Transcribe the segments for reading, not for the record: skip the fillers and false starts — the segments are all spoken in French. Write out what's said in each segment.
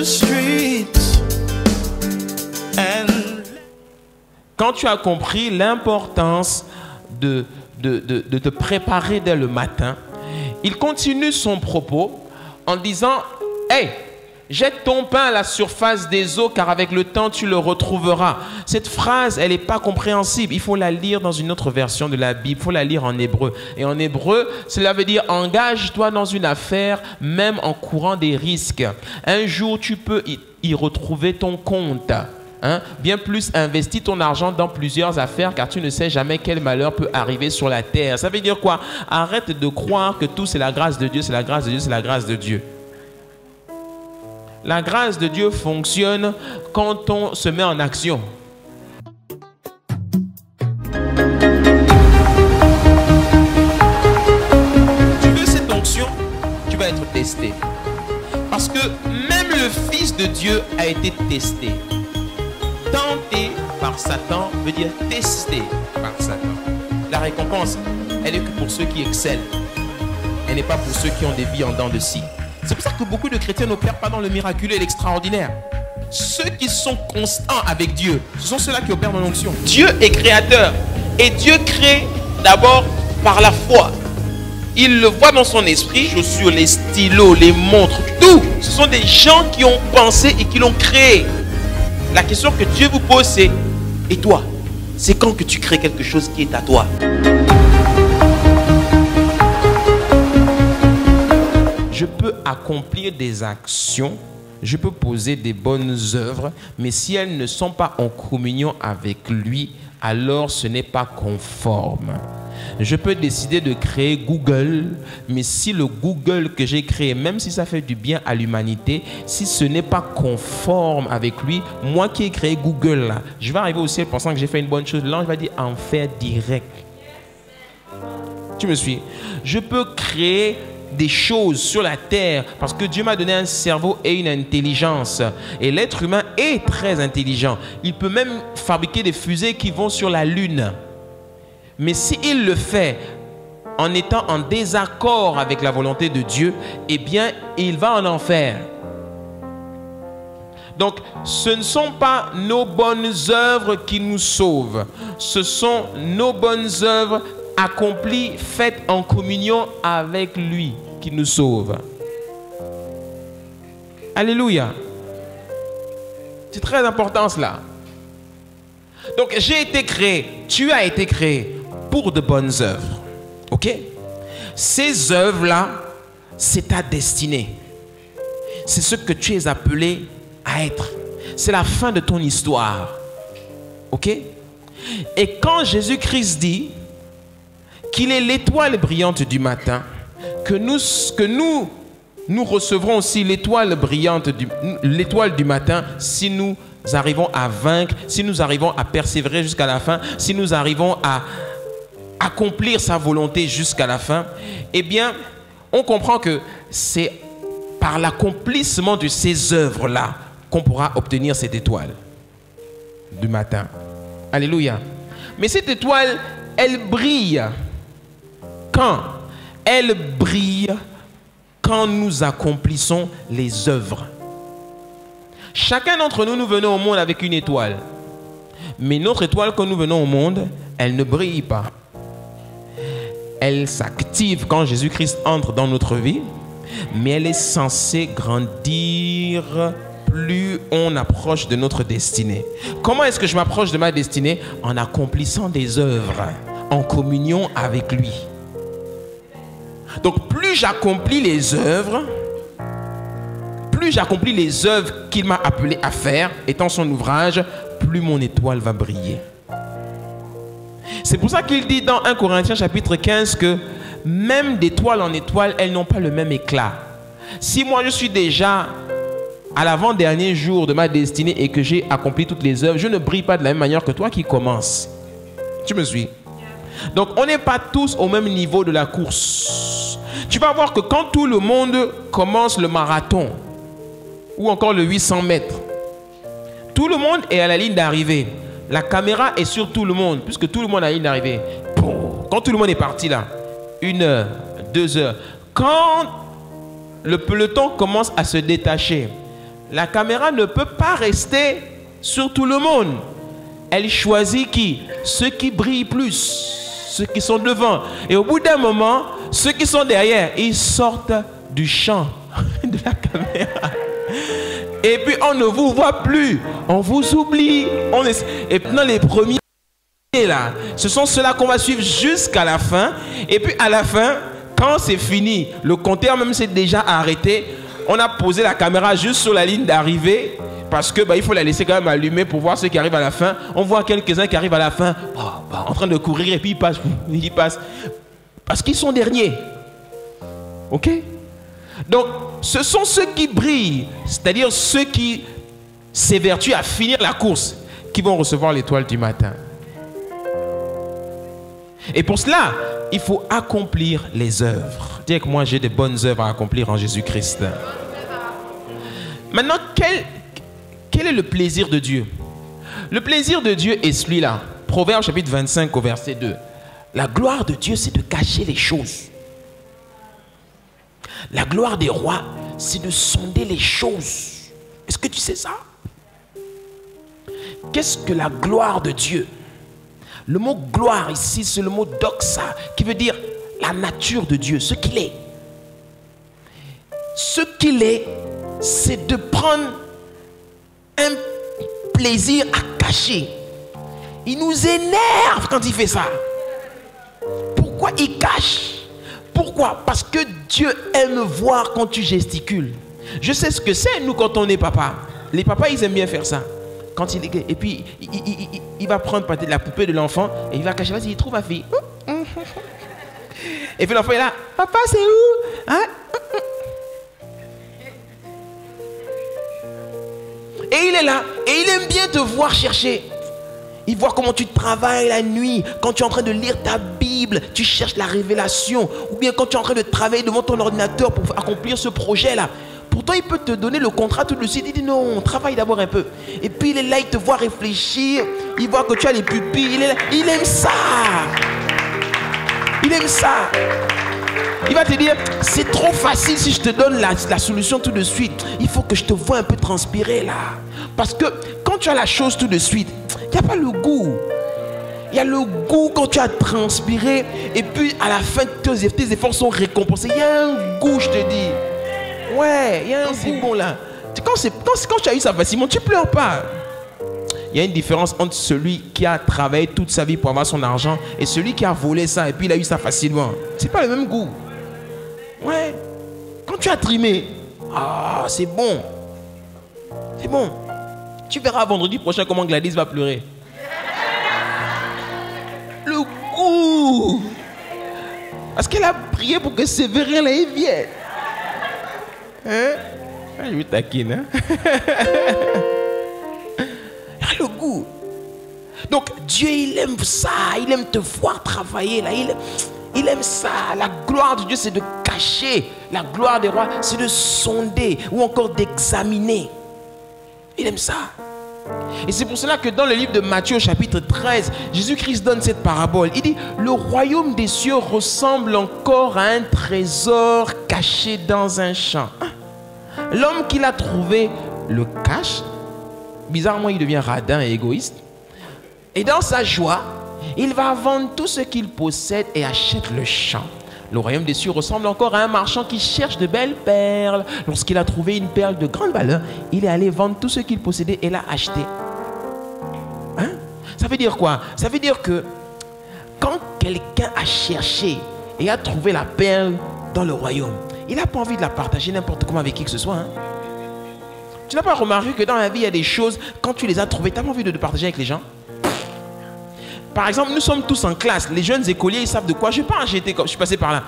the streets and... Quand tu as compris l'importance de te préparer dès le matin, il continue son propos en disant « Hey, jette ton pain à la surface des eaux, car avec le temps, tu le retrouveras. » Cette phrase, elle n'est pas compréhensible. Il faut la lire dans une autre version de la Bible. Il faut la lire en hébreu. Et en hébreu, cela veut dire « Engage-toi dans une affaire, même en courant des risques. Un jour, tu peux y retrouver ton compte. » Hein? Bien plus, investis ton argent dans plusieurs affaires, car tu ne sais jamais quel malheur peut arriver sur la terre. Ça veut dire quoi? Arrête de croire que tout c'est la grâce de Dieu, c'est la grâce de Dieu, c'est la grâce de Dieu. La grâce de Dieu fonctionne quand on se met en action. Tu veux cette onction, tu vas être testé. Parce que même le Fils de Dieu a été testé. Tenté par Satan veut dire testé par Satan. La récompense, elle est que pour ceux qui excellent. Elle n'est pas pour ceux qui ont des vies en dents de scie. C'est pour ça que beaucoup de chrétiens n'opèrent pas dans le miraculeux et l'extraordinaire. Ceux qui sont constants avec Dieu, ce sont ceux-là qui opèrent dans l'onction. Dieu est créateur. Et Dieu crée d'abord par la foi. Il le voit dans son esprit, les chaussures, les stylos, les montres, tout. Ce sont des gens qui ont pensé et qui l'ont créé. La question que Dieu vous pose, c'est « Et toi, c'est quand que tu crées quelque chose qui est à toi ?» Je peux accomplir des actions, je peux poser des bonnes œuvres, mais si elles ne sont pas en communion avec lui, alors ce n'est pas conforme. Je peux décider de créer Google, mais si le Google que j'ai créé, même si ça fait du bien à l'humanité, si ce n'est pas conforme avec lui, moi qui ai créé Google, là, je vais arriver au ciel pensant que j'ai fait une bonne chose. L'ange va dire enfer direct. Tu me suis? Je peux créer des choses sur la terre parce que Dieu m'a donné un cerveau et une intelligence. Et l'être humain est très intelligent. Il peut même fabriquer des fusées qui vont sur la lune. Mais s'il le fait en étant en désaccord avec la volonté de Dieu, eh bien, il va en enfer. Donc, ce ne sont pas nos bonnes œuvres qui nous sauvent. Ce sont nos bonnes œuvres accomplies, faites en communion avec lui, qui nous sauvent. Alléluia. C'est très important cela. Donc, j'ai été créé, tu as été créé pour de bonnes œuvres. Ok? Ces œuvres-là, c'est ta destinée. C'est ce que tu es appelé à être. C'est la fin de ton histoire. Ok? Et quand Jésus-Christ dit qu'il est l'étoile brillante du matin, que nous recevrons aussi l'étoile brillante, l'étoile du matin, si nous arrivons à vaincre, si nous arrivons à persévérer jusqu'à la fin, si nous arrivons à accomplir sa volonté jusqu'à la fin, eh bien, on comprend que c'est par l'accomplissement de ces œuvres-là qu'on pourra obtenir cette étoile du matin. Alléluia. Mais cette étoile, elle brille. Quand? Elle brille quand nous accomplissons les œuvres. Chacun d'entre nous, nous venons au monde avec une étoile. Mais notre étoile, quand nous venons au monde, elle ne brille pas. Elle s'active quand Jésus-Christ entre dans notre vie, mais elle est censée grandir plus on approche de notre destinée. Comment est-ce que je m'approche de ma destinée? En accomplissant des œuvres, en communion avec lui. Donc plus j'accomplis les œuvres, qu'il m'a appelé à faire, étant son ouvrage, plus mon étoile va briller. C'est pour ça qu'il dit dans 1 Corinthiens chapitre 15 que même d'étoile en étoile, elles n'ont pas le même éclat. Si moi je suis déjà à l'avant-dernier jour de ma destinée et que j'ai accompli toutes les œuvres, je ne brille pas de la même manière que toi qui commences. Tu me suis? Donc on n'est pas tous au même niveau de la course. Tu vas voir que quand tout le monde commence le marathon ou encore le 800 mètres, tout le monde est à la ligne d'arrivée. La caméra est sur tout le monde, puisque tout le monde est à la ligne d'arrivée. Quand tout le monde est parti là, 1 heure, 2 heures, quand le peloton commence à se détacher, la caméra ne peut pas rester sur tout le monde. Elle choisit qui? Ceux qui brillent plus, ceux qui sont devant. Et au bout d'un moment, ceux qui sont derrière, ils sortent du champ de la caméra. Et puis on ne vous voit plus, on vous oublie. Et maintenant les premiers là, ce sont ceux-là qu'on va suivre jusqu'à la fin. Et puis à la fin, quand c'est fini, le compteur même s'est déjà arrêté. On a posé la caméra juste sur la ligne d'arrivée parce que il faut la laisser quand même allumée pour voir ceux qui arrivent à la fin. On voit quelques-uns qui arrivent à la fin en train de courir et puis ils passent parce qu'ils sont derniers. Ok? Donc, ce sont ceux qui brillent, c'est-à-dire ceux qui s'évertuent à finir la course, qui vont recevoir l'étoile du matin. Et pour cela, il faut accomplir les œuvres. Dis que moi, j'ai des bonnes œuvres à accomplir en Jésus-Christ. Maintenant, quel est le plaisir de Dieu? Le plaisir de Dieu est celui-là. Proverbe chapitre 25 au verset 2. La gloire de Dieu, c'est de cacher les choses. La gloire des rois, c'est de sonder les choses. Est-ce que tu sais ça? Qu'est-ce que la gloire de Dieu? Le mot gloire ici, c'est le mot doxa, qui veut dire la nature de Dieu, ce qu'il est. Ce qu'il est, c'est de prendre un plaisir à cacher. Il nous énerve quand il fait ça. Pourquoi il cache? Pourquoi? Parce que Dieu aime voir quand tu gesticules. Je sais ce que c'est, nous, quand on est papa. Les papas, ils aiment bien faire ça. Quand et puis, il va prendre la poupée de l'enfant et il va cacher. Vas-y, il trouve ma fille. Et puis l'enfant est là. Papa, c'est où? Hein? Et il est là. Et il aime bien te voir chercher. Il voit comment tu travailles la nuit. Quand tu es en train de lire ta Bible, tu cherches la révélation. Ou bien quand tu es en train de travailler devant ton ordinateur pour accomplir ce projet-là. Pourtant, il peut te donner le contrat tout de suite. Il dit non, travaille d'abord un peu. Et puis il est là, il te voit réfléchir. Il voit que tu as les pupilles. Il est là. Il aime ça. Il aime ça. Il va te dire, c'est trop facile si je te donne la solution tout de suite. Il faut que je te vois un peu transpirer là. Parce que quand tu as la chose tout de suite, il n'y a pas le goût. Il y a le goût quand tu as transpiré. Et puis à la fin, tes efforts sont récompensés. Il y a un goût, je te dis. Ouais, il y a un goût bon là. Quand tu as eu ça facilement, tu ne pleures pas. Il y a une différence entre celui qui a travaillé toute sa vie pour avoir son argent et celui qui a volé ça et puis il a eu ça facilement. Ce n'est pas le même goût. Ouais. Quand tu as trimé, c'est bon. C'est bon. Tu verras vendredi prochain comment Gladys va pleurer. Le goût. Parce qu'elle a prié pour que Séverin là, il vienne. Hein? Je me taquine, hein? Le goût. Donc Dieu, il aime ça. Il aime te voir travailler là. Il aime ça. La gloire de Dieu, c'est de cacher. La gloire des rois, c'est de sonder ou encore d'examiner. Il aime ça. Et c'est pour cela que dans le livre de Matthieu, chapitre 13, Jésus-Christ donne cette parabole. Il dit, le royaume des cieux ressemble encore à un trésor caché dans un champ. L'homme qui l'a trouvé le cache. Bizarrement, il devient radin et égoïste. Et dans sa joie, il va vendre tout ce qu'il possède et achète le champ. Le royaume des cieux ressemble encore à un marchand qui cherche de belles perles. Lorsqu'il a trouvé une perle de grande valeur, il est allé vendre tout ce qu'il possédait et l'a acheté. Hein? Ça veut dire quoi? Ça veut dire que quand quelqu'un a cherché et a trouvé la perle dans le royaume, il n'a pas envie de la partager n'importe comment avec qui que ce soit. Hein? Tu n'as pas remarqué que dans la vie, il y a des choses, quand tu les as trouvées, tu n'as pas envie de partager avec les gens? Par exemple, nous sommes tous en classe. Les jeunes écoliers, ils savent de quoi je parle. Je suis passé par là.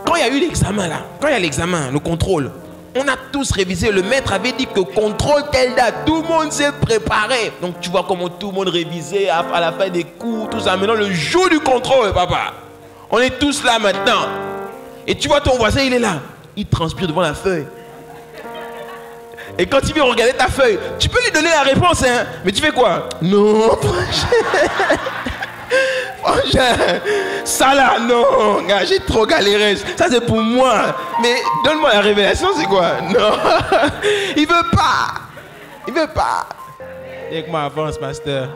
Quand il y a eu l'examen là, quand il y a l'examen, le contrôle, on a tous révisé. Le maître avait dit que contrôle telle date. Tout le monde s'est préparé. Donc tu vois comment tout le monde révisait à la fin des cours, tout ça. Maintenant, le jour du contrôle, papa, on est tous là maintenant. Et tu vois ton voisin, il est là. Il transpire devant la feuille. Et quand il vient regarder ta feuille, tu peux lui donner la réponse, hein. Mais tu fais quoi? Non, ça là, non, j'ai trop galéré. Ça c'est pour moi. Mais donne-moi la révélation, c'est quoi? Non, il veut pas. Il ne veut pas. Et que moi avance, pasteur.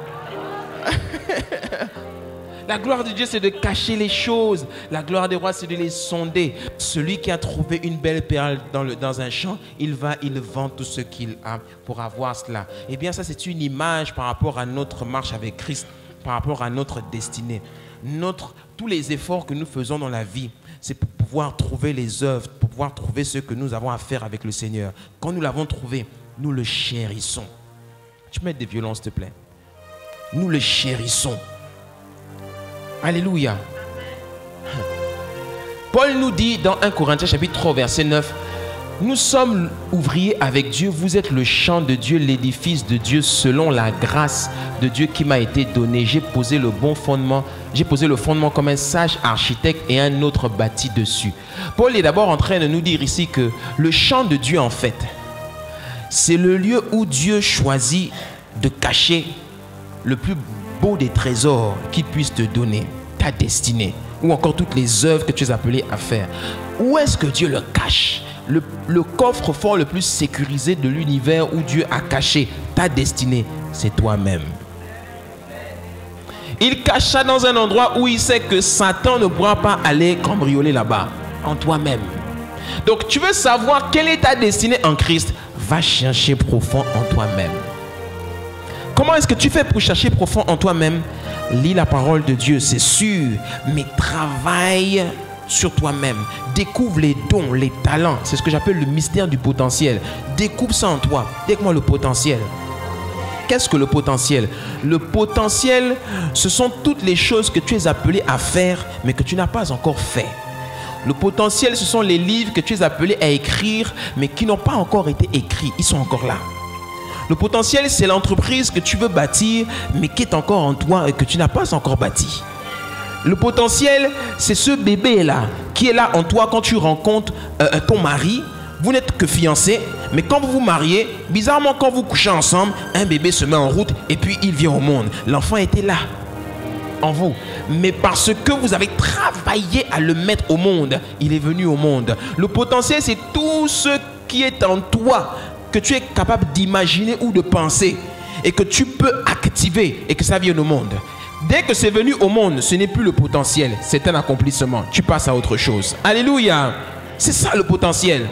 La gloire de Dieu, c'est de cacher les choses. La gloire des rois, c'est de les sonder. Celui qui a trouvé une belle perle dans un champ, il vend tout ce qu'il a pour avoir cela. Eh bien, ça, c'est une image par rapport à notre marche avec Christ, par rapport à notre destinée. Tous les efforts que nous faisons dans la vie, c'est pour pouvoir trouver les œuvres, pour pouvoir trouver ce que nous avons à faire avec le Seigneur. Quand nous l'avons trouvé, nous le chérissons. Tu peux mettre des violons, s'il te plaît. Nous le chérissons. Alléluia. Paul nous dit dans 1 Corinthiens chapitre 3 verset 9, nous sommes ouvriers avec Dieu, vous êtes le champ de Dieu, l'édifice de Dieu selon la grâce de Dieu qui m'a été donnée. J'ai posé le fondement comme un sage architecte et un autre bâti dessus. Paul est d'abord en train de nous dire ici que le champ de Dieu en fait, c'est le lieu où Dieu choisit de cacher le plus beau des trésors qu'il puisse te donner, ta destinée, ou encore toutes les œuvres que tu es appelé à faire. Où est-ce que Dieu le cache? Le coffre-fort le plus sécurisé de l'univers où Dieu a caché ta destinée, c'est toi-même. Il cache ça dans un endroit où il sait que Satan ne pourra pas aller cambrioler là-bas, en toi-même. Donc tu veux savoir quelle est ta destinée en Christ? Va chercher profond en toi-même. Comment est-ce que tu fais pour chercher profond en toi-même? Lis la parole de Dieu, c'est sûr, mais travaille sur toi-même. Découvre les dons, les talents. C'est ce que j'appelle le mystère du potentiel. Découvre ça en toi. Dis-moi le potentiel. Qu'est-ce que le potentiel? Le potentiel, ce sont toutes les choses que tu es appelé à faire, mais que tu n'as pas encore fait. Le potentiel, ce sont les livres que tu es appelé à écrire, mais qui n'ont pas encore été écrits. Ils sont encore là. Le potentiel, c'est l'entreprise que tu veux bâtir, mais qui est encore en toi et que tu n'as pas encore bâti. Le potentiel, c'est ce bébé-là, qui est là en toi quand tu rencontres ton mari. Vous n'êtes que fiancés, mais quand vous vous mariez, bizarrement, quand vous couchez ensemble, un bébé se met en route et puis il vient au monde. L'enfant était là, en vous. Mais parce que vous avez travaillé à le mettre au monde, il est venu au monde. Le potentiel, c'est tout ce qui est en toi, que tu es capable d'imaginer ou de penser et que tu peux activer et que ça vienne au monde. Dès que c'est venu au monde, ce n'est plus le potentiel, c'est un accomplissement. Tu passes à autre chose. Alléluia. C'est ça le potentiel.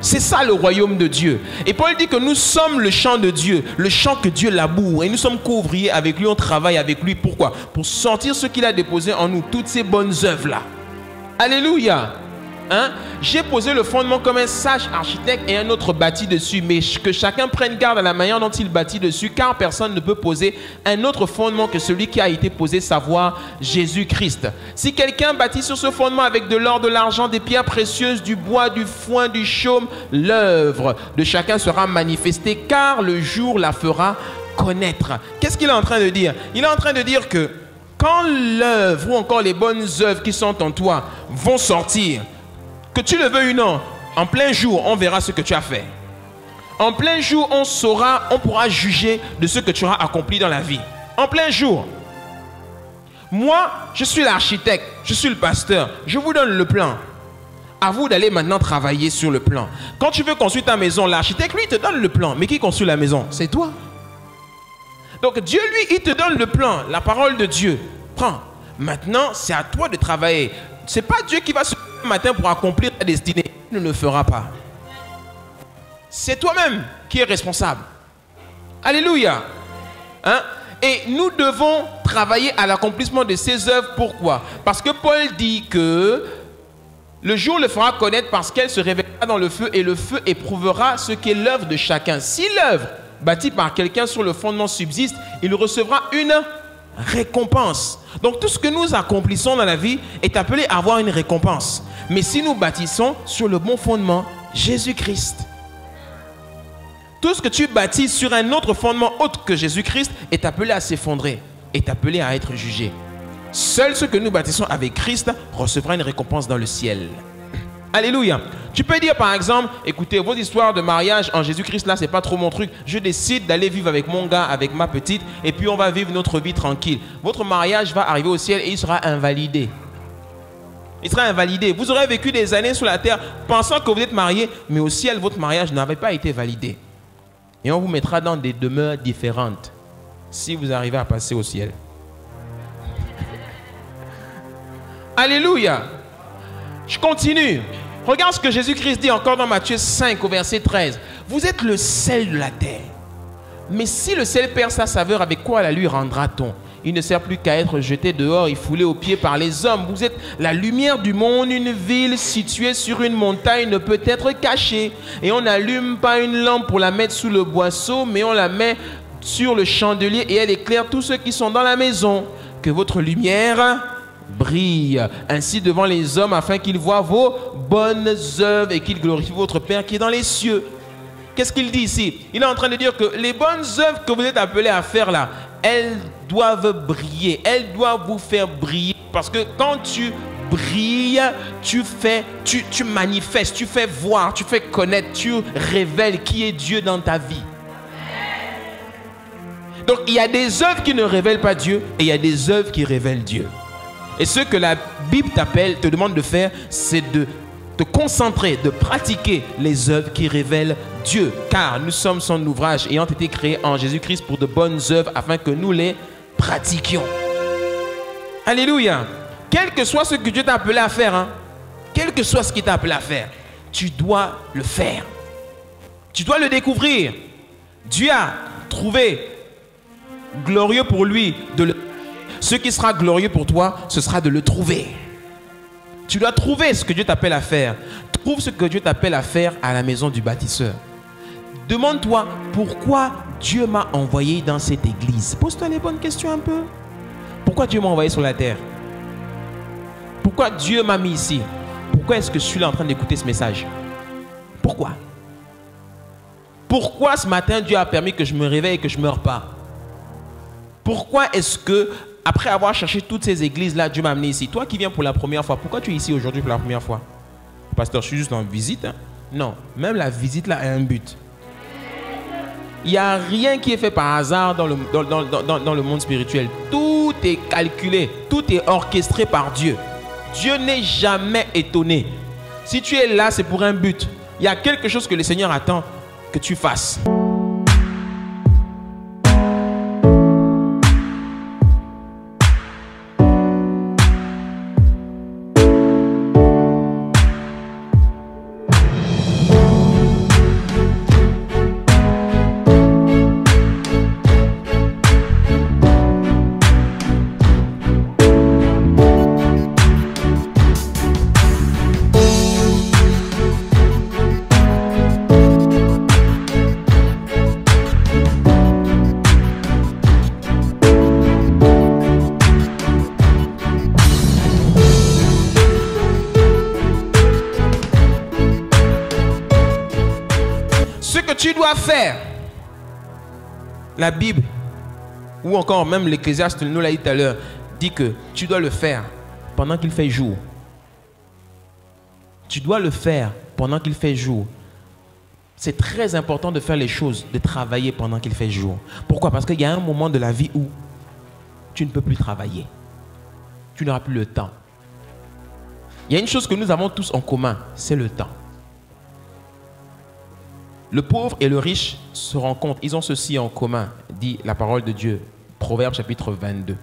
C'est ça le royaume de Dieu. Et Paul dit que nous sommes le champ de Dieu, le champ que Dieu laboure. Et nous sommes co-ouvriers avec lui, on travaille avec lui. Pourquoi? Pour sortir ce qu'il a déposé en nous, toutes ces bonnes œuvres-là. Alléluia. Hein? J'ai posé le fondement comme un sage architecte et un autre bâti dessus, mais que chacun prenne garde à la manière dont il bâtit dessus, car personne ne peut poser un autre fondement que celui qui a été posé, savoir Jésus-Christ. Si quelqu'un bâtit sur ce fondement avec de l'or, de l'argent, des pierres précieuses, du bois, du foin, du chaume, l'œuvre de chacun sera manifestée, car le jour la fera connaître. Qu'est-ce qu'il est en train de dire? Il est en train de dire que quand l'œuvre ou encore les bonnes œuvres qui sont en toi vont sortir, que tu le veuilles ou non, en plein jour, on verra ce que tu as fait. En plein jour, on pourra juger de ce que tu auras accompli dans la vie. En plein jour. Moi, je suis l'architecte, je suis le pasteur, je vous donne le plan. À vous d'aller maintenant travailler sur le plan. Quand tu veux construire ta maison, l'architecte, lui, te donne le plan. Mais qui construit la maison? C'est toi. Donc Dieu, lui, il te donne le plan, la parole de Dieu. Prends. Maintenant, c'est à toi de travailler. Ce n'est pas Dieu qui va se lever le matin pour accomplir ta destinée. Il ne le fera pas. C'est toi-même qui es responsable. Alléluia. Hein? Et nous devons travailler à l'accomplissement de ces œuvres. Pourquoi? Parce que Paul dit que le jour le fera connaître parce qu'elle se révélera dans le feu et le feu éprouvera ce qu'est l'œuvre de chacun. Si l'œuvre bâtie par quelqu'un sur le fondement subsiste, il recevra une récompense. Donc tout ce que nous accomplissons dans la vie est appelé à avoir une récompense. Mais si nous bâtissons sur le bon fondement, Jésus-Christ. Tout ce que tu bâtis sur un autre fondement autre que Jésus-Christ est appelé à s'effondrer, est appelé à être jugé. Seul ce que nous bâtissons avec Christ recevra une récompense dans le ciel. Alléluia. Tu peux dire par exemple, écoutez, vos histoires de mariage en Jésus-Christ, là, c'est pas trop mon truc. Je décide d'aller vivre avec mon gars, avec ma petite, et puis on va vivre notre vie tranquille. Votre mariage va arriver au ciel et il sera invalidé. Il sera invalidé. Vous aurez vécu des années sur la terre pensant que vous êtes marié, mais au ciel, votre mariage n'avait pas été validé. Et on vous mettra dans des demeures différentes si vous arrivez à passer au ciel. Alléluia. Je continue. Regarde ce que Jésus-Christ dit encore dans Matthieu 5 au verset 13. Vous êtes le sel de la terre. Mais si le sel perd sa saveur, avec quoi la lui rendra-t-on? Il ne sert plus qu'à être jeté dehors et foulé aux pieds par les hommes. Vous êtes la lumière du monde. Une ville située sur une montagne ne peut être cachée. Et on n'allume pas une lampe pour la mettre sous le boisseau, mais on la met sur le chandelier et elle éclaire tous ceux qui sont dans la maison. Que votre lumière brille ainsi devant les hommes afin qu'ils voient vos bonnes œuvres et qu'ils glorifient votre Père qui est dans les cieux. Qu'est-ce qu'il dit ici? Il est en train de dire que les bonnes œuvres que vous êtes appelés à faire là, elles doivent briller, elles doivent vous faire briller, parce que quand tu brilles, tu manifestes, tu fais voir, tu fais connaître, tu révèles qui est Dieu dans ta vie. Donc il y a des œuvres qui ne révèlent pas Dieu et il y a des œuvres qui révèlent Dieu. Et ce que la Bible te demande de faire, c'est de te concentrer, de pratiquer les œuvres qui révèlent Dieu. Car nous sommes son ouvrage ayant été créés en Jésus-Christ pour de bonnes œuvres afin que nous les pratiquions. Alléluia. Quel que soit ce que Dieu t'a appelé à faire, hein, quel que soit ce qu'il t'a appelé à faire, tu dois le faire. Tu dois le découvrir. Dieu a trouvé glorieux pour lui de le... Ce qui sera glorieux pour toi, ce sera de le trouver. Tu dois trouver ce que Dieu t'appelle à faire. Trouve ce que Dieu t'appelle à faire à la maison du bâtisseur. Demande-toi pourquoi Dieu m'a envoyé dans cette église. Pose-toi les bonnes questions un peu. Pourquoi Dieu m'a envoyé sur la terre? Pourquoi Dieu m'a mis ici? Pourquoi est-ce que je suis là en train d'écouter ce message? Pourquoi? Pourquoi ce matin Dieu a permis que je me réveille et que je ne meure pas? Pourquoi est-ce que, après avoir cherché toutes ces églises-là, Dieu m'a amené ici? Toi qui viens pour la première fois, pourquoi tu es ici aujourd'hui pour la première fois? Pasteur, je suis juste en visite. Hein? Non, même la visite là a un but. Il n'y a rien qui est fait par hasard dans le monde spirituel. Tout est calculé, tout est orchestré par Dieu. Dieu n'est jamais étonné. Si tu es là, c'est pour un but. Il y a quelque chose que le Seigneur attend que tu fasses. Tu dois faire. La Bible, ou encore même l'Ecclésiaste nous l'a dit tout à l'heure, dit que tu dois le faire pendant qu'il fait jour. Tu dois le faire pendant qu'il fait jour. C'est très important de faire les choses, de travailler pendant qu'il fait jour. Pourquoi? Parce qu'il y a un moment de la vie où tu ne peux plus travailler. Tu n'auras plus le temps. Il y a une chose que nous avons tous en commun, c'est le temps. Le pauvre et le riche se rencontrent. Ils ont ceci en commun, dit la parole de Dieu. Proverbe chapitre 22.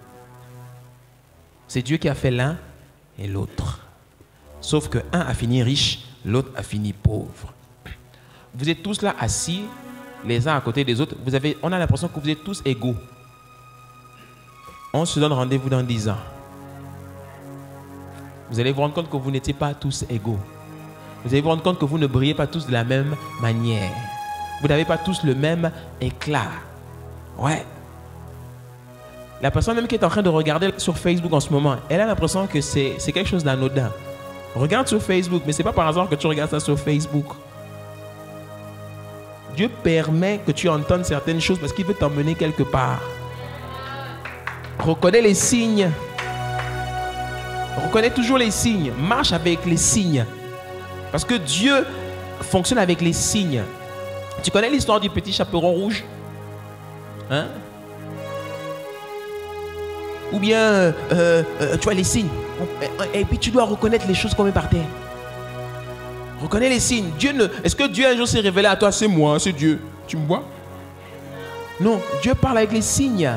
C'est Dieu qui a fait l'un et l'autre. Sauf que un a fini riche, l'autre a fini pauvre. Vous êtes tous là assis, les uns à côté des autres. On a l'impression que vous êtes tous égaux. On se donne rendez-vous dans 10 ans. Vous allez vous rendre compte que vous n'étiez pas tous égaux. Vous allez vous rendre compte que vous ne brillez pas tous de la même manière. Vous n'avez pas tous le même éclat. Ouais. La personne même qui est en train de regarder sur Facebook en ce moment, elle a l'impression que c'est quelque chose d'anodin. Regarde sur Facebook, mais ce n'est pas par hasard que tu regardes ça sur Facebook. Dieu permet que tu entendes certaines choses parce qu'il veut t'emmener quelque part. Reconnais les signes. Reconnais toujours les signes. Marche avec les signes. Parce que Dieu fonctionne avec les signes. Tu connais l'histoire du petit chaperon rouge? Hein? Ou bien, tu vois les signes. Et puis tu dois reconnaître les choses qu'on met par terre. Reconnais les signes. Est-ce que Dieu un jour s'est révélé à toi? C'est moi, c'est Dieu. Tu me vois? Non, Dieu parle avec les signes.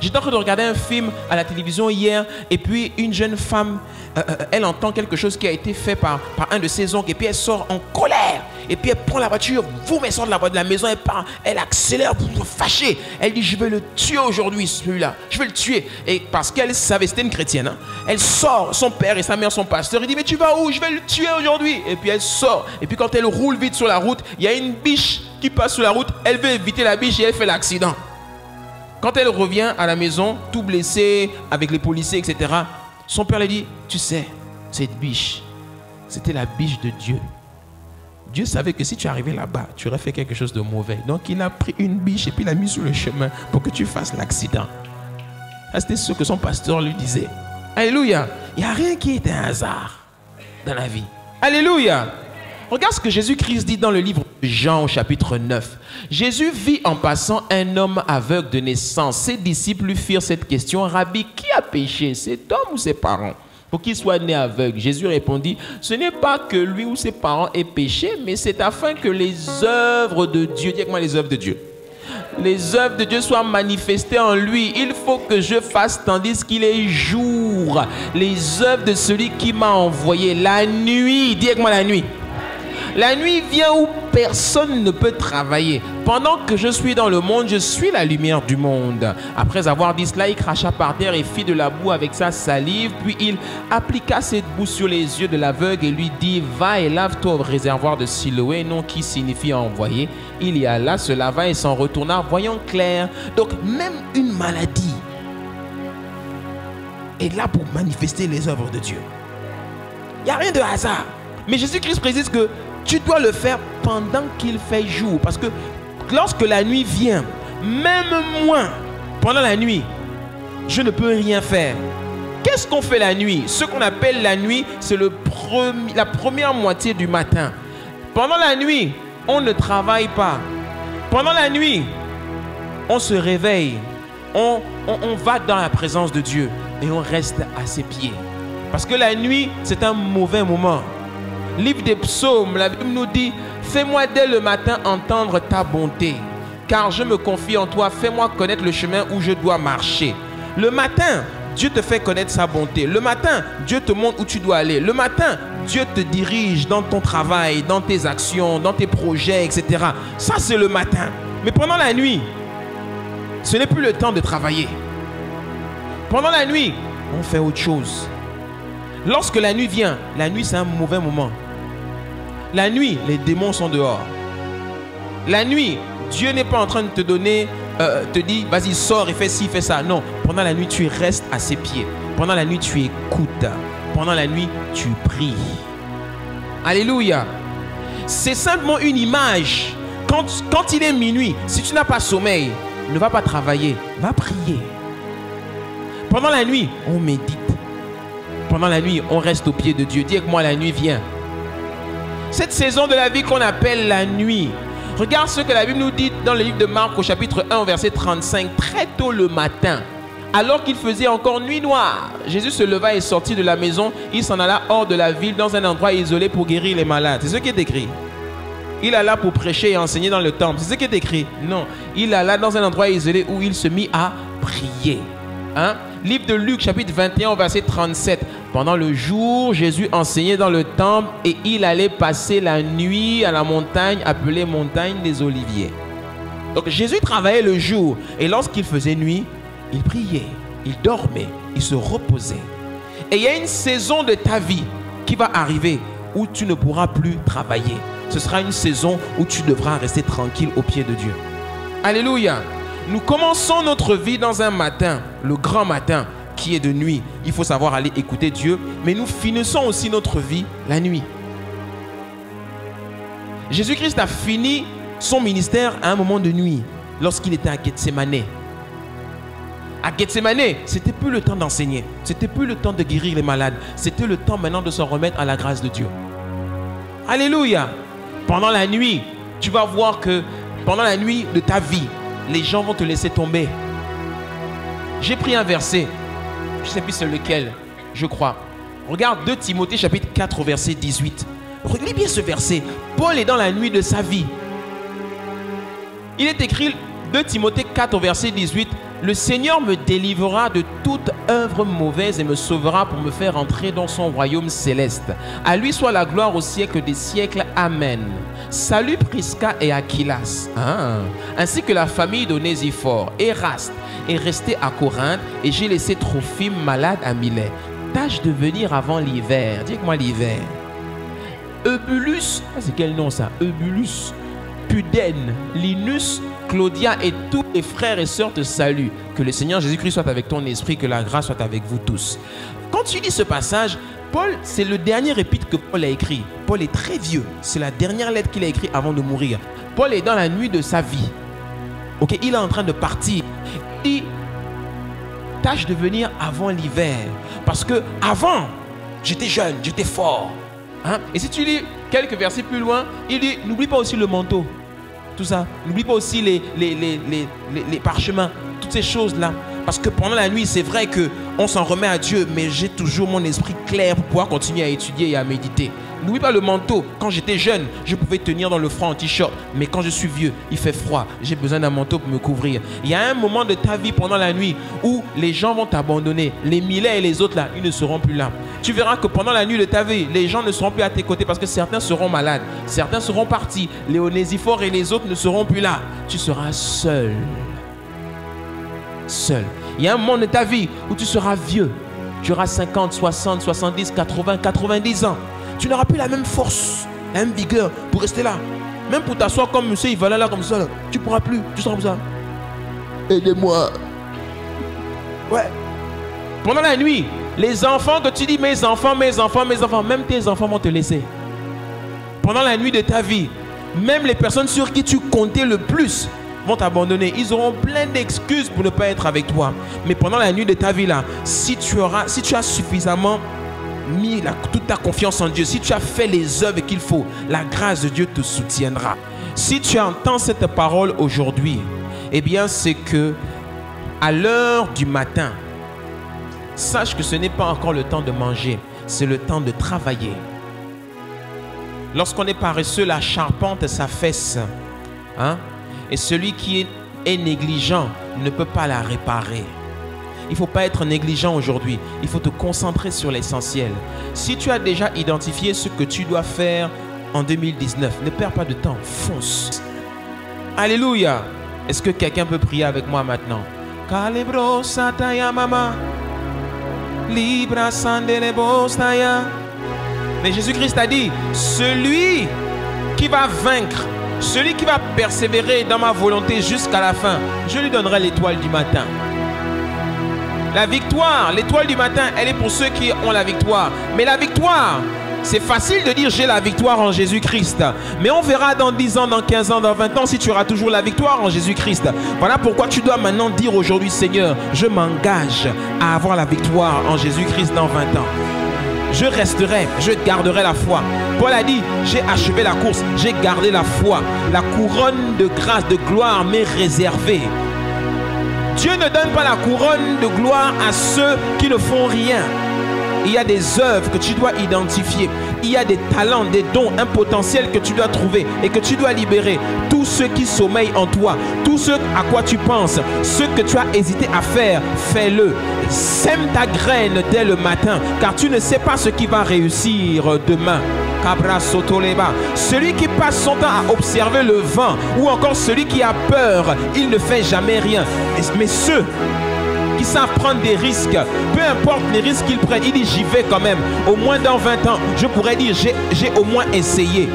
J'étais en train de regarder un film à la télévision hier et puis une jeune femme, elle entend quelque chose qui a été fait par un de ses oncles et puis elle sort en colère. Et puis elle prend la voiture, elle sort de la maison, elle part, elle accélère, fâchée. Elle dit, je vais le tuer aujourd'hui, celui-là. Je vais le tuer. Et parce qu'elle savait, c'était une chrétienne, hein, elle sort, son père et sa mère sont pasteurs. Il dit, mais tu vas où? Je vais le tuer aujourd'hui. Et puis elle sort. Et puis quand elle roule vite sur la route, il y a une biche qui passe sur la route. Elle veut éviter la biche et elle fait l'accident. Quand elle revient à la maison, tout blessée, avec les policiers, etc., son père lui dit, tu sais, cette biche, c'était la biche de Dieu. Dieu savait que si tu arrivais là-bas, tu aurais fait quelque chose de mauvais. Donc il a pris une biche et puis l'a mis sur le chemin pour que tu fasses l'accident. C'était ce que son pasteur lui disait. Alléluia. Il n'y a rien qui est un hasard dans la vie. Alléluia. Regarde ce que Jésus-Christ dit dans le livre de Jean au chapitre 9. Jésus vit en passant un homme aveugle de naissance. Ses disciples lui firent cette question. Rabbi, qui a péché, cet homme ou ses parents, pour qu'il soit né aveugle? Jésus répondit, ce n'est pas que lui ou ses parents aient péché, mais c'est afin que les œuvres de Dieu, dis avec moi les œuvres de Dieu, les œuvres de Dieu soient manifestées en lui. Il faut que je fasse tandis qu'il est jour les œuvres de celui qui m'a envoyé. La nuit, dis avec moi la nuit. La nuit vient où personne ne peut travailler. Pendant que je suis dans le monde, je suis la lumière du monde. Après avoir dit cela, il cracha par terre et fit de la boue avec sa salive. Puis il appliqua cette boue sur les yeux de l'aveugle et lui dit, va et lave-toi au réservoir de Siloé, nom qui signifie envoyé. Il y alla, se lava et s'en retourna, voyant clair. Donc même une maladie est là pour manifester les œuvres de Dieu. Il n'y a rien de hasard. Mais Jésus-Christ précise que tu dois le faire pendant qu'il fait jour. Parce que lorsque la nuit vient, même moi, pendant la nuit, je ne peux rien faire. Qu'est-ce qu'on fait la nuit? Ce qu'on appelle la nuit, c'est la première moitié du matin. Pendant la nuit, on ne travaille pas. Pendant la nuit, on se réveille. On va dans la présence de Dieu et on reste à ses pieds. Parce que la nuit, c'est un mauvais moment. Livre des psaumes, la Bible nous dit, fais-moi dès le matin entendre ta bonté, car je me confie en toi, fais-moi connaître le chemin où je dois marcher. Le matin, Dieu te fait connaître sa bonté. Le matin, Dieu te montre où tu dois aller. Le matin, Dieu te dirige dans ton travail, dans tes actions, dans tes projets, etc. Ça, c'est le matin. Mais pendant la nuit, ce n'est plus le temps de travailler. Pendant la nuit, on fait autre chose. Lorsque la nuit vient, la nuit, c'est un mauvais moment. La nuit, les démons sont dehors. La nuit, Dieu n'est pas en train de te donner, te dire, vas-y, sors et fais ci, fais ça. Non, pendant la nuit, tu restes à ses pieds. Pendant la nuit, tu écoutes. Pendant la nuit, tu pries. Alléluia. C'est simplement une image. Quand il est minuit, si tu n'as pas sommeil, ne va pas travailler, va prier. Pendant la nuit, on médite. Pendant la nuit, on reste au pied de Dieu. Dis avec moi, la nuit vient. Cette saison de la vie qu'on appelle la nuit, regarde ce que la Bible nous dit dans le livre de Marc au chapitre 1, verset 35. Très tôt le matin, alors qu'il faisait encore nuit noire, Jésus se leva et sortit de la maison. Il s'en alla hors de la ville dans un endroit isolé pour guérir les malades. C'est ce qui est écrit. Il alla pour prêcher et enseigner dans le temple. C'est ce qui est écrit. Non, il alla dans un endroit isolé où il se mit à prier. Hein? Livre de Luc, chapitre 21, verset 37. Pendant le jour, Jésus enseignait dans le temple et il allait passer la nuit à la montagne appelée montagne des Oliviers. Donc Jésus travaillait le jour et lorsqu'il faisait nuit, il priait, il dormait, il se reposait. Et il y a une saison de ta vie qui va arriver où tu ne pourras plus travailler. Ce sera une saison où tu devras rester tranquille au pied de Dieu. Alléluia. Nous commençons notre vie dans un matin, le grand matin, qui est de nuit. Il faut savoir aller écouter Dieu, mais nous finissons aussi notre vie la nuit. Jésus-Christ a fini son ministère à un moment de nuit, lorsqu'il était à Gethsémané. À Gethsémané, c'était plus le temps d'enseigner, c'était plus le temps de guérir les malades, c'était le temps maintenant de se remettre à la grâce de Dieu. Alléluia. Pendant la nuit, tu vas voir que pendant la nuit de ta vie, les gens vont te laisser tomber. J'ai pris un verset, je ne sais plus c'est lequel, je crois. Regarde 2 Timothée chapitre 4 verset 18. Relis bien ce verset. Paul est dans la nuit de sa vie. Il est écrit 2 Timothée 4 au verset 18, le Seigneur me délivrera de toute œuvre mauvaise et me sauvera pour me faire entrer dans son royaume céleste. À lui soit la gloire au siècle des siècles. Amen. Salut Prisca et Aquilas, ainsi que la famille d'Onésiphore. Eraste est resté à Corinthe et j'ai laissé Trophime malade à Milet. Tâche de venir avant l'hiver. Dis-moi l'hiver. Eubulus, c'est quel nom ça? Eubulus, Pudène, Linus, Claudia et tous les frères et sœurs te saluent. Que le Seigneur Jésus-Christ soit avec ton esprit, que la grâce soit avec vous tous. Quand tu lis ce passage, Paul, c'est le dernier épître que Paul a écrit. Paul est très vieux. C'est la dernière lettre qu'il a écrite avant de mourir. Paul est dans la nuit de sa vie. Ok, il est en train de partir. Il dit, tâche de venir avant l'hiver. Parce que avant, j'étais jeune, j'étais fort. Et si tu lis quelques versets plus loin, il dit, n'oublie pas aussi le manteau. Tout ça. N'oublie pas aussi les parchemins. Toutes ces choses-là. Parce que pendant la nuit, c'est vrai qu'on s'en remet à Dieu, mais j'ai toujours mon esprit clair pour pouvoir continuer à étudier et à méditer. N'oublie pas le manteau. Quand j'étais jeune, je pouvais tenir dans le froid en t-shirt. Mais quand je suis vieux, il fait froid. J'ai besoin d'un manteau pour me couvrir. Il y a un moment de ta vie pendant la nuit où les gens vont t'abandonner. Les Millet et les autres là, ils ne seront plus là. Tu verras que pendant la nuit de ta vie, les gens ne seront plus à tes côtés parce que certains seront malades. Certains seront partis. Les Onésiphore et les autres ne seront plus là. Tu seras seul. Seul. Il y a un moment de ta vie où tu seras vieux. Tu auras 50, 60, 70, 80, 90 ans. Tu n'auras plus la même force, la même vigueur pour rester là. Même pour t'asseoir comme monsieur, il va là comme ça. Là. Tu ne pourras plus. Tu seras comme ça. Aidez-moi. Ouais. Pendant la nuit, les enfants que tu dis mes enfants, mes enfants, mes enfants, même tes enfants vont te laisser. Pendant la nuit de ta vie, même les personnes sur qui tu comptais le plus vont t'abandonner. Ils auront plein d'excuses pour ne pas être avec toi. Mais pendant la nuit de ta vie là, si tu as suffisamment mis toute ta confiance en Dieu, si tu as fait les œuvres qu'il faut, la grâce de Dieu te soutiendra. Si tu entends cette parole aujourd'hui, eh bien c'est que à l'heure du matin, sache que ce n'est pas encore le temps de manger, c'est le temps de travailler. Lorsqu'on est paresseux, la charpente s'affaisse. Et celui qui est négligent ne peut pas la réparer. Il ne faut pas être négligent aujourd'hui. Il faut te concentrer sur l'essentiel. Si tu as déjà identifié ce que tu dois faire en 2019, ne perds pas de temps. Fonce. Alléluia. Est-ce que quelqu'un peut prier avec moi maintenant? Kalebro sataya mama. Libra sandelebo staya. Mais Jésus-Christ a dit, celui qui va vaincre, celui qui va persévérer dans ma volonté jusqu'à la fin, je lui donnerai l'étoile du matin. La victoire, l'étoile du matin, elle est pour ceux qui ont la victoire. Mais la victoire, c'est facile de dire j'ai la victoire en Jésus-Christ. Mais on verra dans 10 ans, dans 15 ans, dans 20 ans si tu auras toujours la victoire en Jésus-Christ. Voilà pourquoi tu dois maintenant dire aujourd'hui, Seigneur, je m'engage à avoir la victoire en Jésus-Christ dans 20 ans. Je resterai, je garderai la foi. Paul a dit, j'ai achevé la course, j'ai gardé la foi. La couronne de grâce, de gloire m'est réservée. Dieu ne donne pas la couronne de gloire à ceux qui ne font rien. Il y a des œuvres que tu dois identifier. Il y a des talents, des dons, un potentiel que tu dois trouver et que tu dois libérer. Tout ce qui sommeille en toi, tout ce à quoi tu penses, ce que tu as hésité à faire, fais-le. Sème ta graine dès le matin, car tu ne sais pas ce qui va réussir demain. Celui qui passe son temps à observer le vent, ou encore celui qui a peur, il ne fait jamais rien. Mais ceux qui savent prendre des risques, peu importe les risques qu'ils prennent, il dit j'y vais quand même. Au moins dans 20 ans, je pourrais dire j'ai au moins essayé.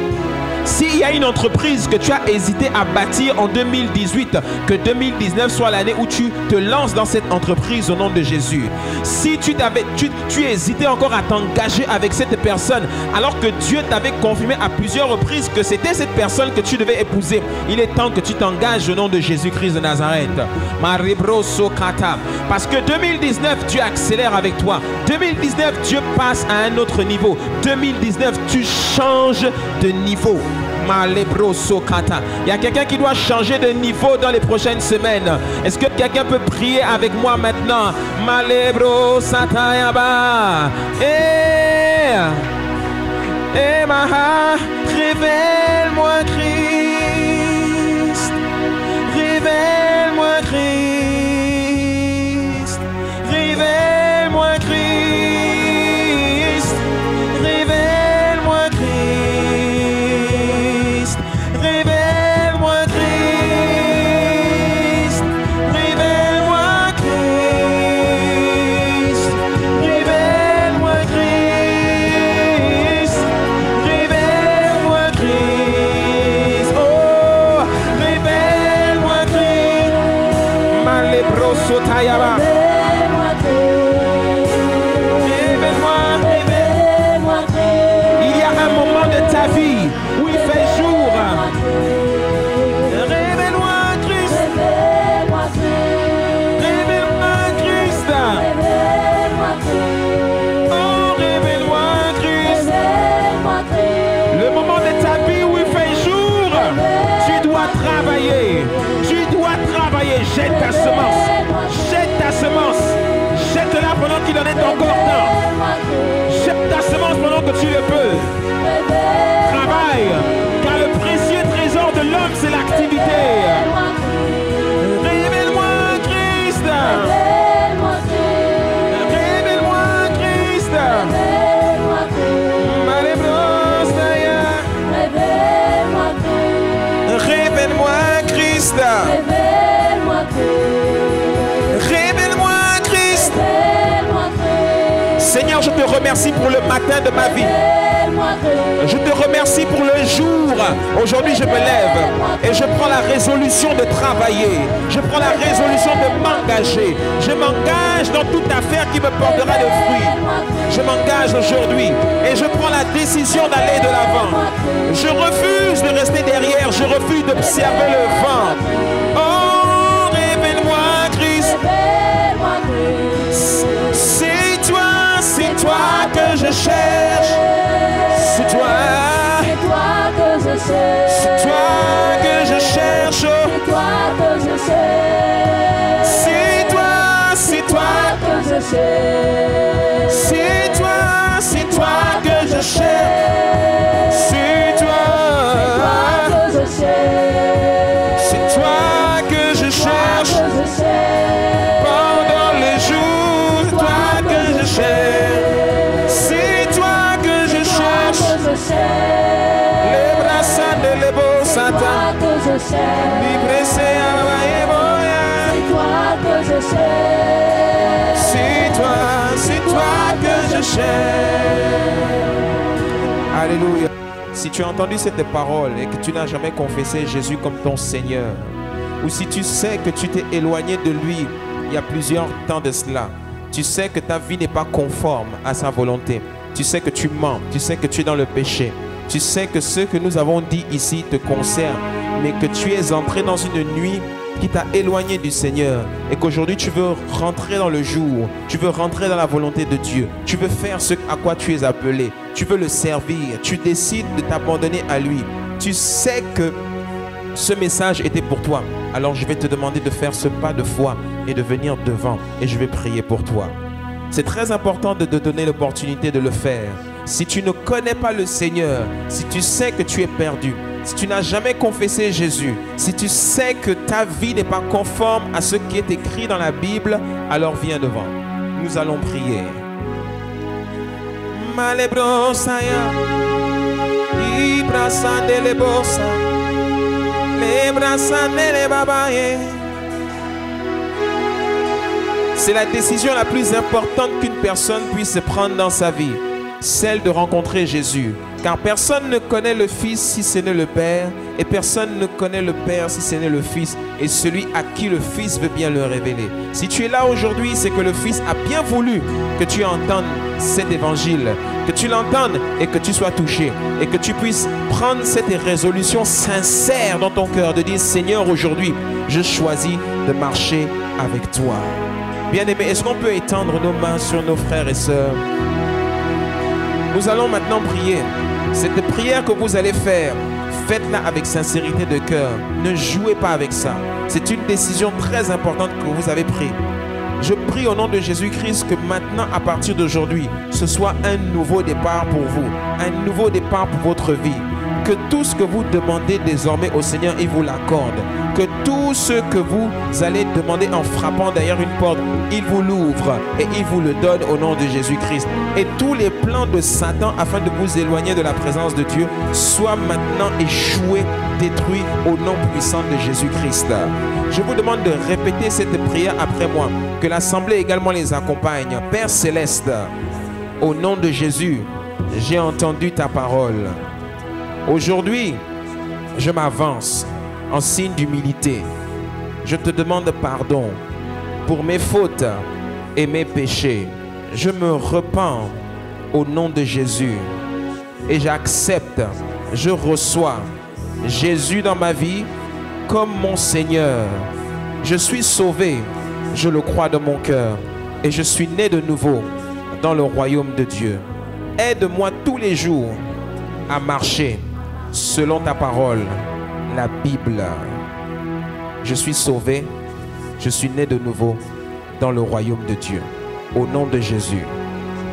S'il y a une entreprise que tu as hésité à bâtir en 2018, que 2019 soit l'année où tu te lances dans cette entreprise au nom de Jésus. Si tu hésitais encore à t'engager avec cette personne, alors que Dieu t'avait confirmé à plusieurs reprises que c'était cette personne que tu devais épouser, il est temps que tu t'engages au nom de Jésus-Christ de Nazareth. Parce que 2019, Dieu accélère avec toi. 2019, Dieu passe à un autre niveau. 2019, tu changes de niveau. Il y a quelqu'un qui doit changer de niveau dans les prochaines semaines. Est-ce que quelqu'un peut prier avec moi maintenant? Malebro Satayaba. Révèle-moi Christ. Révèle Sotayaba. Révèle-moi, révèle-moi. Il y a un moment de ta vie où il fait jour. Révèle-moi, Christ. Révèle-moi, Christ. Oh, révèle-moi, Christ. Le moment de ta vie où il fait jour, tu dois travailler. Tu dois travailler. Jette ta semence. Jette ta semence. Jette-la pendant qu'il en est encore temps. Jette ta semence pendant que tu le peux. Travaille. Car le précieux trésor de l'homme, c'est l'activité. Révèle-moi, Christ. Révèle-moi, Christ. Révèle-moi, Christ. Révèle-moi, Christ. Seigneur, je te remercie pour le matin de ma vie. Je te remercie pour le jour. Aujourd'hui, je me lève et je prends la résolution de travailler. Je prends la résolution de m'engager. Je m'engage dans toute affaire qui me portera de fruits. Je m'engage aujourd'hui et je prends la décision d'aller de l'avant. Je refuse de rester derrière. Je refuse d'observer le vent. Oh, révèle-moi, Christ. C'est toi que je cherche. C'est toi que je cherche. C'est toi que je cherche. C'est toi que je cherche. C'est toi que je cherche. C'est toi que je cherche. Pendant les jours, c'est toi que je cherche. C'est toi que je cherche. Les bras de l'ebo Satan. C'est toi que je cherche. Alléluia. Si tu as entendu cette parole et que tu n'as jamais confessé Jésus comme ton Seigneur, ou si tu sais que tu t'es éloigné de lui il y a plusieurs temps de cela, tu sais que ta vie n'est pas conforme à sa volonté, tu sais que tu mens, tu sais que tu es dans le péché, tu sais que ce que nous avons dit ici te concerne, mais que tu es entré dans une nuit qui t'a éloigné du Seigneur et qu'aujourd'hui tu veux rentrer dans le jour, tu veux rentrer dans la volonté de Dieu, tu veux faire ce à quoi tu es appelé, tu veux le servir, tu décides de t'abandonner à lui, tu sais que ce message était pour toi, alors je vais te demander de faire ce pas de foi et de venir devant et je vais prier pour toi. C'est très important de te donner l'opportunité de le faire. Si tu ne connais pas le Seigneur, si tu sais que tu es perdu, si tu n'as jamais confessé Jésus, si tu sais que ta vie n'est pas conforme à ce qui est écrit dans la Bible, alors viens devant. Nous allons prier. Malebrosaya, Ibrasandelebosa, Lebrasandelebabaya. C'est la décision la plus importante qu'une personne puisse prendre dans sa vie, celle de rencontrer Jésus. Car personne ne connaît le Fils si ce n'est le Père, et personne ne connaît le Père si ce n'est le Fils, et celui à qui le Fils veut bien le révéler. Si tu es là aujourd'hui, c'est que le Fils a bien voulu que tu entendes cet évangile, que tu l'entendes et que tu sois touché, et que tu puisses prendre cette résolution sincère dans ton cœur, de dire: Seigneur, aujourd'hui, je choisis de marcher avec toi. Bien-aimés, est-ce qu'on peut étendre nos mains sur nos frères et sœurs? Nous allons maintenant prier. Cette prière que vous allez faire, faites-la avec sincérité de cœur. Ne jouez pas avec ça. C'est une décision très importante que vous avez prise. Je prie au nom de Jésus-Christ que maintenant, à partir d'aujourd'hui, ce soit un nouveau départ pour vous. Un nouveau départ pour votre vie. Que tout ce que vous demandez désormais au Seigneur, il vous l'accorde. Que tout ce que vous allez demander en frappant derrière une porte, il vous l'ouvre et il vous le donne au nom de Jésus-Christ. Et tous les plans de Satan afin de vous éloigner de la présence de Dieu soient maintenant échoués, détruits au nom puissant de Jésus-Christ. Je vous demande de répéter cette prière après moi. Que l'Assemblée également les accompagne. Père Céleste, au nom de Jésus, j'ai entendu ta parole. Aujourd'hui, je m'avance en signe d'humilité. Je te demande pardon pour mes fautes et mes péchés. Je me repens au nom de Jésus et j'accepte, je reçois Jésus dans ma vie comme mon Seigneur. Je suis sauvé, je le crois de mon cœur et je suis né de nouveau dans le royaume de Dieu. Aide-moi tous les jours à marcher selon ta parole, la Bible. Je suis sauvé, je suis né de nouveau dans le royaume de Dieu. Au nom de Jésus.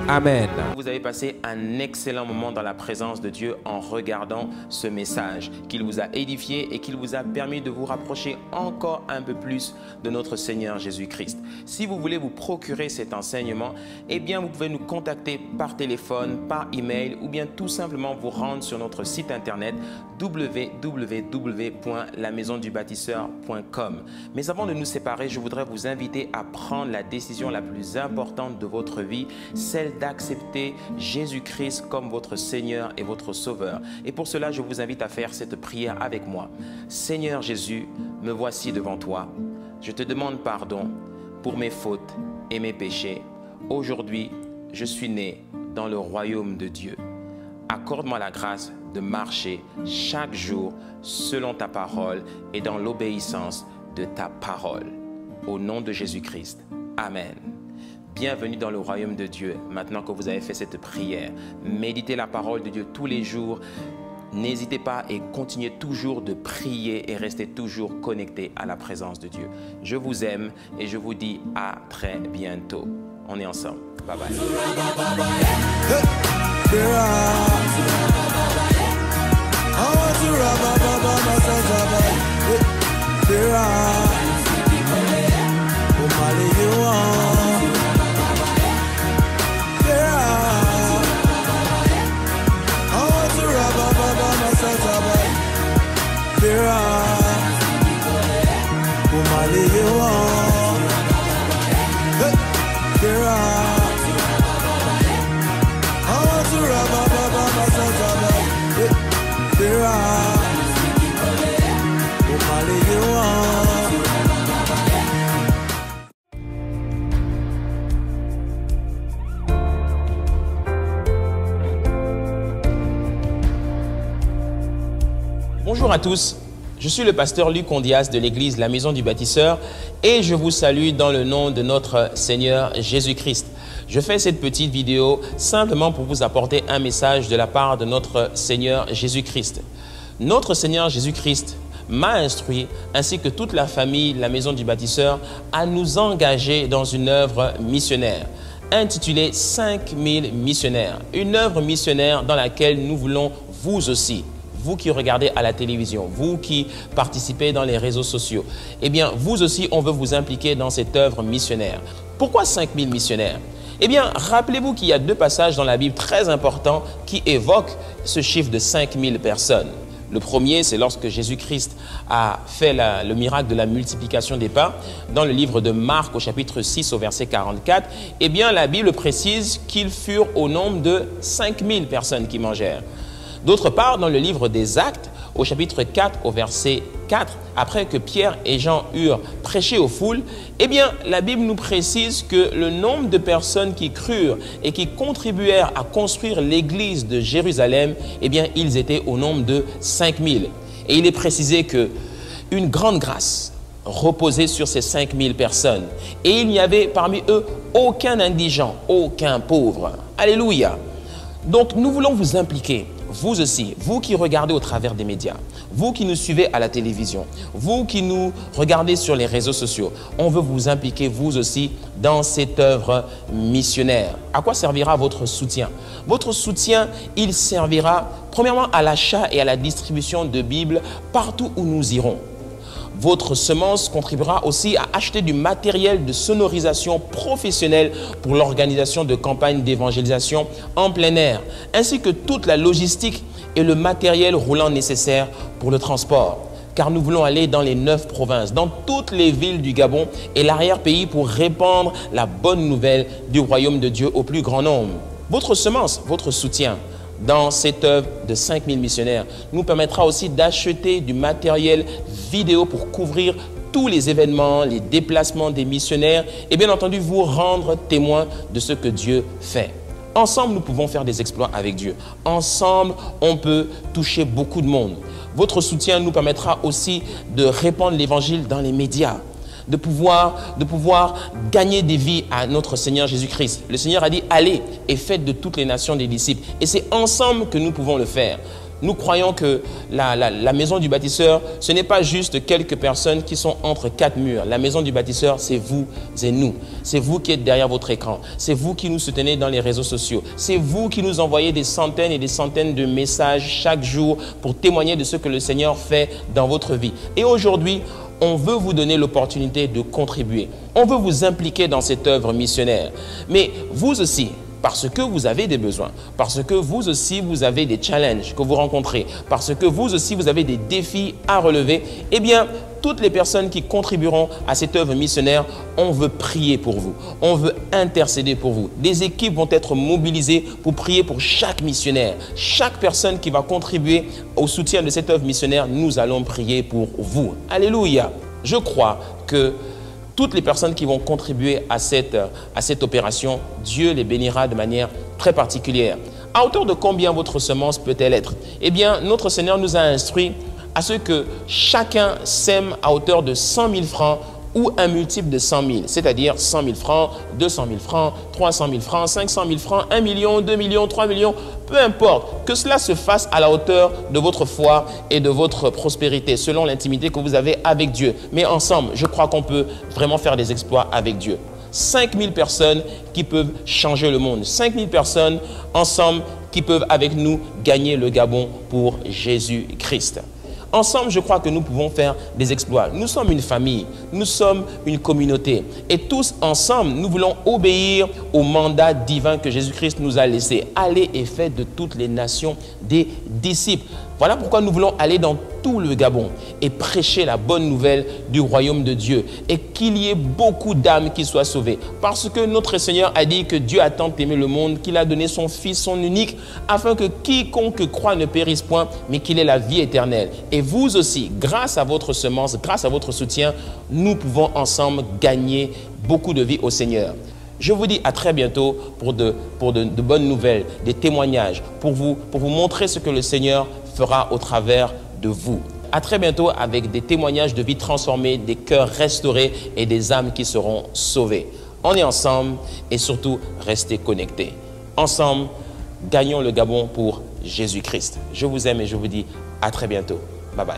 Amen. Vous avez passé un excellent moment dans la présence de Dieu en regardant ce message qu'il vous a édifié et qu'il vous a permis de vous rapprocher encore un peu plus de notre Seigneur Jésus-Christ. Si vous voulez vous procurer cet enseignement, eh bien vous pouvez nous contacter par téléphone, par email ou bien tout simplement vous rendre sur notre site internet www.lamaisondubâtisseur.com. Mais avant de nous séparer, je voudrais vous inviter à prendre la décision la plus importante de votre vie, celle d'accepter Jésus-Christ comme votre Seigneur et votre Sauveur. Et pour cela, je vous invite à faire cette prière avec moi. Seigneur Jésus, me voici devant toi. Je te demande pardon pour mes fautes et mes péchés. Aujourd'hui, je suis né dans le royaume de Dieu. Accorde-moi la grâce de marcher chaque jour selon ta parole et dans l'obéissance de ta parole. Au nom de Jésus-Christ. Amen. Bienvenue dans le royaume de Dieu. Maintenant que vous avez fait cette prière, méditez la parole de Dieu tous les jours. N'hésitez pas et continuez toujours de prier et restez toujours connectés à la présence de Dieu. Je vous aime et je vous dis à très bientôt. On est ensemble. Bye bye. Bonjour à tous, je suis le pasteur Luc Ondias de l'église La Maison du Bâtisseur et je vous salue dans le nom de notre Seigneur Jésus-Christ. Je fais cette petite vidéo simplement pour vous apporter un message de la part de notre Seigneur Jésus-Christ. Notre Seigneur Jésus-Christ m'a instruit, ainsi que toute la famille La Maison du Bâtisseur, à nous engager dans une œuvre missionnaire intitulée 5000 missionnaires. Une œuvre missionnaire dans laquelle nous voulons vous aussi, vous qui regardez à la télévision, vous qui participez dans les réseaux sociaux, eh bien, vous aussi, on veut vous impliquer dans cette œuvre missionnaire. Pourquoi 5000 missionnaires? Eh bien, rappelez-vous qu'il y a deux passages dans la Bible très importants qui évoquent ce chiffre de 5000 personnes. Le premier, c'est lorsque Jésus-Christ a fait le miracle de la multiplication des pains. Dans le livre de Marc, au chapitre 6, au verset 44, eh bien, la Bible précise qu'ils furent au nombre de 5000 personnes qui mangèrent. D'autre part, dans le livre des Actes, au chapitre 4, au verset 4, après que Pierre et Jean eurent prêché aux foules, eh bien, la Bible nous précise que le nombre de personnes qui crurent et qui contribuèrent à construire l'église de Jérusalem, eh bien, ils étaient au nombre de 5000. Et il est précisé que une grande grâce reposait sur ces 5000 personnes. Et il n'y avait parmi eux aucun indigent, aucun pauvre. Alléluia. Donc, nous voulons vous impliquer. Vous aussi, vous qui regardez au travers des médias, vous qui nous suivez à la télévision, vous qui nous regardez sur les réseaux sociaux, on veut vous impliquer vous aussi dans cette œuvre missionnaire. À quoi servira votre soutien? Votre soutien, il servira premièrement à l'achat et à la distribution de Bibles partout où nous irons. Votre semence contribuera aussi à acheter du matériel de sonorisation professionnel pour l'organisation de campagnes d'évangélisation en plein air, ainsi que toute la logistique et le matériel roulant nécessaire pour le transport. Car nous voulons aller dans les 9 provinces, dans toutes les villes du Gabon et l'arrière-pays pour répandre la bonne nouvelle du royaume de Dieu au plus grand nombre. Votre semence, votre soutien dans cette œuvre de 5000 missionnaires nous permettra aussi d'acheter du matériel vidéo pour couvrir tous les événements, les déplacements des missionnaires et bien entendu vous rendre témoin de ce que Dieu fait. Ensemble, nous pouvons faire des exploits avec Dieu. Ensemble, on peut toucher beaucoup de monde. Votre soutien nous permettra aussi de répandre l'évangile dans les médias, de pouvoir gagner des vies à notre Seigneur Jésus-Christ. Le Seigneur a dit, allez et faites de toutes les nations des disciples. Et c'est ensemble que nous pouvons le faire. Nous croyons que la maison du bâtisseur, ce n'est pas juste quelques personnes qui sont entre quatre murs. La maison du bâtisseur, c'est vous et nous. C'est vous qui êtes derrière votre écran. C'est vous qui nous soutenez dans les réseaux sociaux. C'est vous qui nous envoyez des centaines et des centaines de messages chaque jour pour témoigner de ce que le Seigneur fait dans votre vie. Et aujourd'hui, on veut vous donner l'opportunité de contribuer. On veut vous impliquer dans cette œuvre missionnaire. Mais vous aussi, parce que vous avez des besoins, parce que vous aussi vous avez des challenges que vous rencontrez, parce que vous aussi vous avez des défis à relever, eh bien, toutes les personnes qui contribueront à cette œuvre missionnaire, on veut prier pour vous, on veut intercéder pour vous. Des équipes vont être mobilisées pour prier pour chaque missionnaire. Chaque personne qui va contribuer au soutien de cette œuvre missionnaire, nous allons prier pour vous. Alléluia! Je crois que toutes les personnes qui vont contribuer à cette opération, Dieu les bénira de manière très particulière. À hauteur de combien votre semence peut-elle être? Eh bien, notre Seigneur nous a instruit à ce que chacun sème à hauteur de 100 000 francs ou un multiple de 100 000, c'est-à-dire 100 000 francs, 200 000 francs, 300 000 francs, 500 000 francs, 1 million, 2 millions, 3 millions, peu importe, que cela se fasse à la hauteur de votre foi et de votre prospérité, selon l'intimité que vous avez avec Dieu. Mais ensemble, je crois qu'on peut vraiment faire des exploits avec Dieu. 5 000 personnes qui peuvent changer le monde, 5 000 personnes ensemble qui peuvent avec nous gagner le Gabon pour Jésus-Christ. Ensemble, je crois que nous pouvons faire des exploits. Nous sommes une famille, nous sommes une communauté. Et tous ensemble, nous voulons obéir au mandat divin que Jésus-Christ nous a laissé. Allez et faites de toutes les nations des disciples. Voilà pourquoi nous voulons aller dans tout le Gabon et prêcher la bonne nouvelle du royaume de Dieu et qu'il y ait beaucoup d'âmes qui soient sauvées. Parce que notre Seigneur a dit que Dieu a tant aimé le monde qu'il a donné son Fils, son unique, afin que quiconque croit ne périsse point, mais qu'il ait la vie éternelle. Et vous aussi, grâce à votre semence, grâce à votre soutien, nous pouvons ensemble gagner beaucoup de vie au Seigneur. Je vous dis à très bientôt pour de bonnes nouvelles, des témoignages, pour vous montrer ce que le Seigneur fera au travers de vous. À très bientôt avec des témoignages de vie transformée, des cœurs restaurés et des âmes qui seront sauvées. On est ensemble et surtout, restez connectés. Ensemble, gagnons le Gabon pour Jésus-Christ. Je vous aime et je vous dis à très bientôt. Bye bye.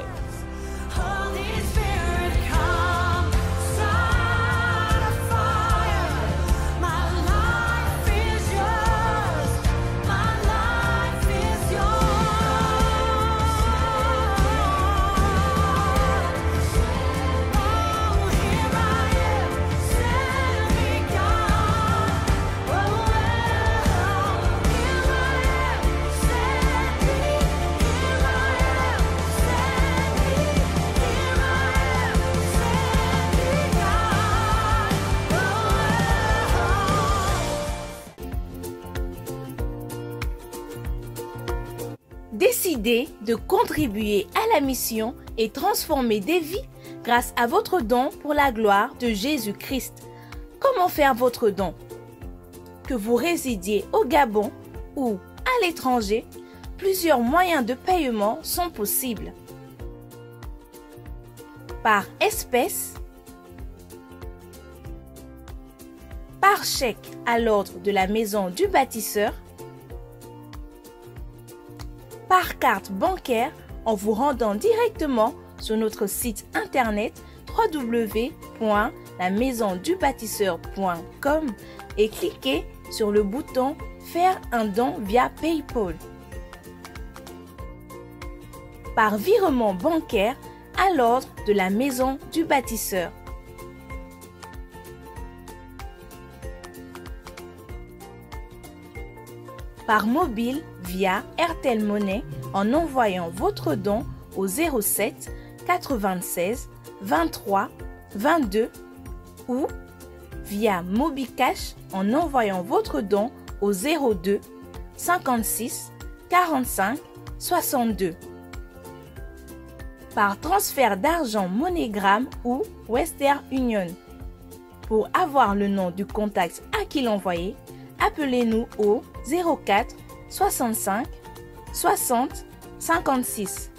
Décidez de contribuer à la mission et transformer des vies grâce à votre don pour la gloire de Jésus-Christ. Comment faire votre don? Que vous résidiez au Gabon ou à l'étranger, plusieurs moyens de paiement sont possibles. Par espèces, par chèque à l'ordre de la maison du bâtisseur, par carte bancaire en vous rendant directement sur notre site internet www.lamaisondubâtisseur.com et cliquez sur le bouton Faire un don via PayPal. Par virement bancaire à l'ordre de la maison du bâtisseur. Par mobile via Airtel Money en envoyant votre don au 07 96 23 22 ou via MobiCash en envoyant votre don au 02 56 45 62. par transfert d'argent MoneyGram ou Western Union. Pour avoir le nom du contact à qui l'envoyer, appelez-nous au 04 65 60 56.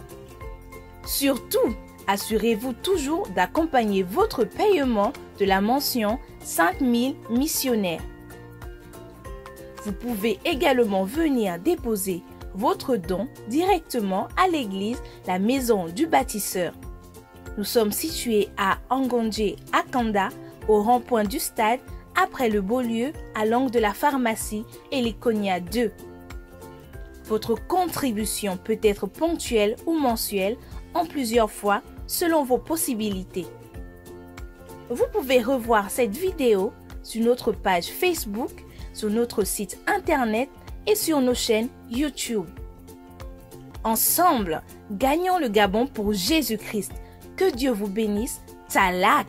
Surtout, assurez-vous toujours d'accompagner votre paiement de la mention 5000 missionnaires. Vous pouvez également venir déposer votre don directement à l'église La Maison du Bâtisseur. Nous sommes situés à Angonje, à Kanda, au rond-point du stade, après le Beaulieu, à l'angle de la pharmacie et l'Iconia 2. Votre contribution peut être ponctuelle ou mensuelle en plusieurs fois selon vos possibilités. Vous pouvez revoir cette vidéo sur notre page Facebook, sur notre site internet et sur nos chaînes YouTube. Ensemble, gagnons le Gabon pour Jésus-Christ. Que Dieu vous bénisse. Talak!